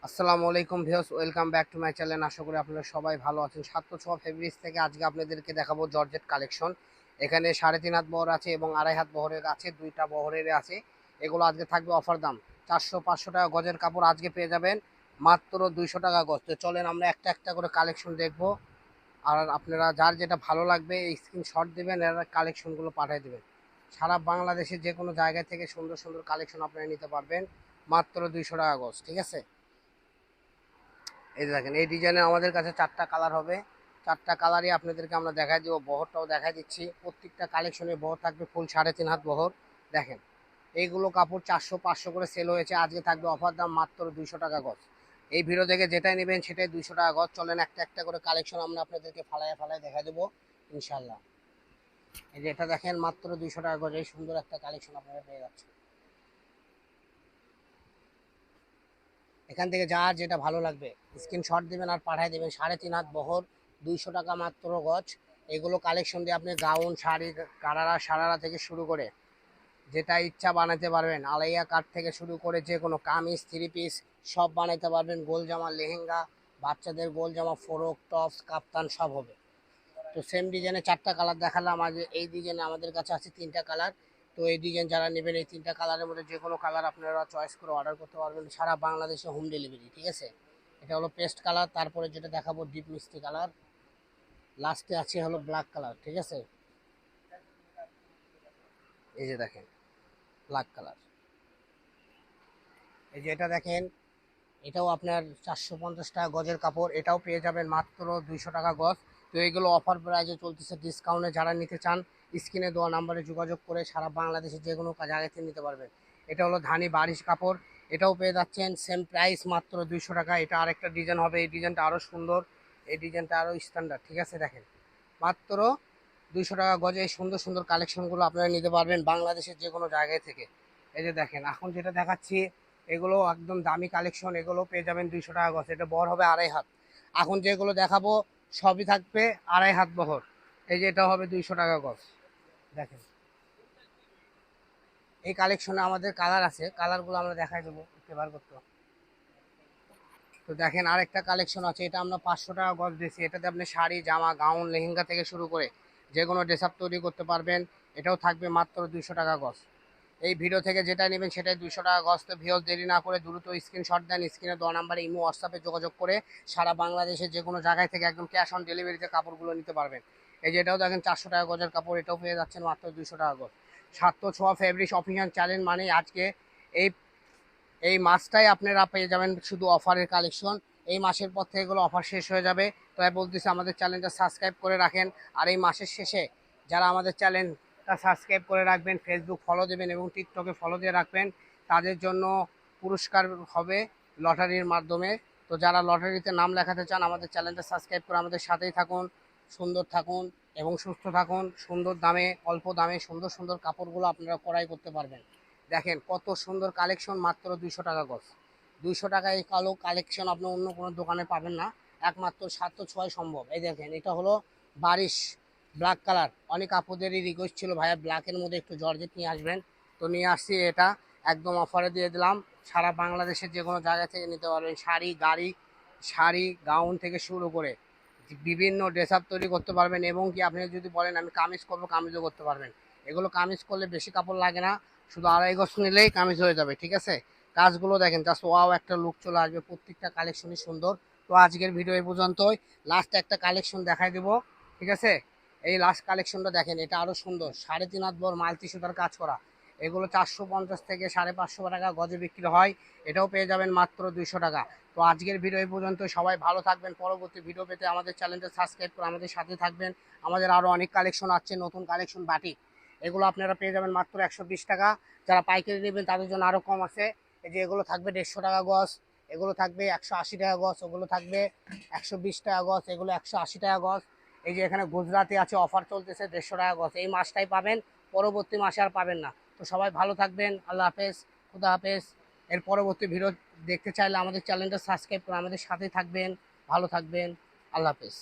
আসসালামু আলাইকুম viewers, welcome back to my channel. আশা করি আপনারা সবাই ভালো আছেন। ৭০৬ ফেব্রিক্স থেকে আজকে আপনাদেরকে দেখাবো জর্জেট কালেকশন। এখানে ৩.৫ হাত বহর আছে এবং ২.৫ হাত বহরের আছে, দুইটা বহরের আছে। এগুলো আজকে থাকবে অফার দাম ৪০০-৫০০ টাকা গজের কাপড় আজকে পেয়ে যাবেন মাত্র ২০০ টাকা গজ। তো চলেন আমরা একটা একটা করে কালেকশন দেখবো, আর আপনারা যার যেটা ভালো লাগবে এই স্ক্রিনশট দেবেন, এর কালেকশনগুলো পাঠিয়ে দেবেন। সারা বাংলাদেশের যে কোনো জায়গা থেকে সুন্দর সুন্দর কালেকশন আপনারা নিতে পারবেন মাত্র ২০০ টাকা গজ। ঠিক আছে, এই দেখেন এই ডিজাইনের আমাদের কাছে ৪টা কালার হবে। ৪টা কালারই আপনাদেরকে আমরা দেখাই দিব, বহরটাও দেখাই দিচ্ছি। প্রত্যেকটা কালেকশনে বহর থাকবে ফুল ৩.৫ হাত বহর। দেখেন এইগুলো কাপড় ৪০০-৫০০ করে সেল হয়েছে, আজকে থাকবে অফার দাম মাত্র ২০০ টাকা গজ। এই ভিডিও থেকে যেটাই নেবেন সেটাই ২০০ টাকা গজ। চলেন একটা একটা করে কালেকশন আমরা আপনাদেরকে ফালায় ফালায় দেখা দেবো ইনশাল্লাহ। এই যে এটা দেখেন মাত্র ২০০ টাকা গজ, এই সুন্দর একটা কালেকশন আপনারা পেয়ে যাচ্ছেন। এখান থেকে যার যেটা ভালো লাগবে স্ক্রিনশট দিবেন আর পাঠিয়ে দেবেন। ৩.৫ হাত বহর, ২০০ টাকা মাত্র গজ। এগুলো কালেকশন দিয়ে আপনি গাউন, শাড়ি, গারারা, সারারা থেকে শুরু করে যেটা ইচ্ছা বানাতে পারবেন। আলাইয়া কাট থেকে শুরু করে যে কোনো কামিজ, থ্রি পিস সব বানাতে পারবেন। গোল জামা, লেহেঙ্গা, বাচ্চাদের গোল জামা, ফ্রক, টপস, কাপ্তান সব হবে। তো সেম ডিজাইনে ৪টা কালার দেখালাম। আজ এই ডিজাইনে আমাদের কাছে আছে 3টা কালার। তো এই ডিজাইন যারা নেবেন এই 3টা কালারের মধ্যে যে কোনো কালার আপনারা চয়েস করে অর্ডার করতে পারবেন, সারা বাংলাদেশে হোম ডেলিভারি। ঠিক আছে, এটা হলো পেস্ট কালার। তারপরে যেটা দেখাবো ডিপ মিষ্টি কালার, লাস্টে আছে হলো ব্ল্যাক কালার। ঠিক আছে, এই যে দেখেন ব্ল্যাক কালার। এই যে এটা দেখেন, এটাও আপনার ৪৫০ টাকা গজের কাপড়, এটাও পেয়ে যাবেন মাত্র ২০০ টাকা গজ। তো এইগুলো অফার প্রাইজে চলতেছে, ডিসকাউন্টে যারা নিতে চান স্ক্রিনে দেওয়া নাম্বারে যোগাযোগ করে সারা বাংলাদেশে যে কোনো জায়গা থেকে নিতে পারবেন। এটা হলো ধানি বারিশ কাপড়, এটাও পেয়ে যাচ্ছেন সেম প্রাইস মাত্র ২০০ টাকা। এটা আরেকটা ডিজাইন হবে, এই ডিজাইনটা আরও সুন্দর, এই ডিজাইনটা আরও স্ট্যান্ডার্ড। ঠিক আছে, দেখেন মাত্র ২০০ টাকা গজে এই সুন্দর সুন্দর কালেকশনগুলো আপনারা নিতে পারবেন বাংলাদেশের যে কোনো জায়গায় থেকে। এই যে দেখেন এখন যেটা দেখাচ্ছি এগুলো একদম দামি কালেকশন, এগুলো পেয়ে যাবেন ২০০ টাকা গজ। এটা বহর হবে ২.৫ হাত। এখন যেগুলো দেখাবো সবই থাকবে ২.৫ হাত বহর। এই যে এটা হবে ২০০ টাকা গজ। দেখেন এই কালেকশনে আমাদের কালার আছে, কালারগুলো আমরা দেখাই দেবো, ব্যবহার করতে। তো দেখেন আরেকটা কালেকশন আছে, এটা আমরা ৫০০ টাকা গজ দিয়েছি। এটাতে আপনি শাড়ি, জামা, গাউন, লেহেঙ্গা থেকে শুরু করে যে কোনো ড্রেস আপ তৈরি করতে পারবেন। এটাও থাকবে মাত্র ২০০ টাকা গজ। এই ভিডিও থেকে যেটা নেবেন সেটাই ২০০ টাকা গজ। তো ভিউয়ার্স দেরি না করে দ্রুত স্ক্রিনশট দেন, স্ক্রিনে দেওয়া নাম্বারে ইমো, হোয়াটসঅ্যাপে যোগাযোগ করে সারা বাংলাদেশের যে কোনো জায়গায় থেকে একদম ক্যাশ অন ডেলিভারিতে কাপড়গুলো নিতে পারবেন। এই যে এটাও দেখেন ৪০০ টাকা গজের কাপড়, এটাও পেয়ে যাচ্ছেন মাত্র ২০০ টাকা গজ। ৭০৬ ফেব্রিক্স অফিসিয়াল চ্যানেল মানে আজকে এই এই মাসটাই আপনারা পেয়ে যাবেন শুধু অফারের কালেকশন। এই মাসের পর থেকে এগুলো অফার শেষ হয়ে যাবে। তাই বলতেছি আমাদের চ্যানেলটা সাবস্ক্রাইব করে রাখেন। আর এই মাসের শেষে যারা আমাদের চ্যানেলটা সাবস্ক্রাইব করে রাখবেন, ফেসবুক ফলো দেবেন এবং টিকটকে ফলো দিয়ে রাখবেন, তাদের জন্য পুরস্কার হবে লটারির মাধ্যমে। তো যারা লটারিতে নাম লেখাতে চান আমাদের চ্যানেলটা সাবস্ক্রাইব করে আমাদের সাথেই থাকুন। সুন্দর থাকুন এবং সুস্থ থাকুন। সুন্দর দামে, অল্প দামে সুন্দর সুন্দর কাপড়গুলো আপনারা ক্রয় করতে পারবেন। দেখেন কত সুন্দর কালেকশন, মাত্র ২০০ টাকা গজ। ২০০ টাকায় এই কালো কালেকশন আপনি অন্য কোনো দোকানে পাবেন না, একমাত্র ৭০৬ সম্ভব। এই দেখেন এটা হলো বারিশ ব্ল্যাক কালার। অনেক আপুদেরই রিকোয়েস্ট ছিল ভাইয়া ব্ল্যাকের মধ্যে একটু জর্জেট নিয়ে আসবেন, তো নিয়ে আসছি। এটা একদম অফারে দিয়ে দিলাম, সারা বাংলাদেশের যে কোনো জায়গা থেকে নিতে পারবেন। শাড়ি গাউন থেকে শুরু করে বিভিন্ন ড্রেস আপ তৈরি করতে পারবেন। এবং কি আপনি যদি বলেন আমি কামিজ করবো, কামিজও করতে পারবেন। এগুলো কামিজ করলে বেশি কাপড় লাগে না, শুধু ২.৫ গজ নিলেই কামিজ হয়ে যাবে। ঠিক আছে, কাজগুলো দেখেন জাস্ট ওয়াও একটা লুক চলে আসবে, প্রত্যেকটা কালেকশনই সুন্দর। তো আজকের ভিডিও এই পর্যন্তই, লাস্ট একটা কালেকশন দেখাই দেবো। ঠিক আছে, এই লাস্ট কালেকশনটা দেখেন, এটা আরও সুন্দর। ৩.৫ হাত বড় মাল্টি সুতার কাজ করা, এগুলো ৪৫০ থেকে ৫৫০ টাকা গজে বিক্রি হয়। এটাও পেয়ে যাবেন মাত্র ২০০ টাকা। তো আজকের ভিডিও এই পর্যন্ত, সবাই ভালো থাকবেন। পরবর্তী ভিডিও পেতে আমাদের চ্যানেলটা সাবস্ক্রাইব করে আমাদের সাথে থাকবেন। আমাদের আরও অনেক কালেকশন আছে, নতুন কালেকশন বাটিক, এগুলো আপনারা পেয়ে যাবেন মাত্র ১২০ টাকা। যারা পাইকারি নেবেন তাদের জন্য আরও কম আছে। এই যে এগুলো থাকবে ১৫০ টাকা গজ, এগুলো থাকবে ১৮০ টাকা গজ, ওগুলো থাকবে ১২০ টাকা গজ, এগুলো ১৮০ টাকা গজ। এই যে এখানে গুজরাটি আছে, অফার চলতেছে ১৫০ টাকা গজ। এই মাসটাই পাবেন, পরবর্তী মাসে আর পাবেন না। তো সবাই ভালো থাকবেন, আল্লাহ হাফেজ, খুদা হাফেজ। এর পরবর্তী ভিডিও দেখতে চাইলে আমাদের চ্যানেলটা সাবস্ক্রাইব করে আমাদের সাথে থাকবেন। ভালো থাকবেন, আল্লাহ হাফেজ।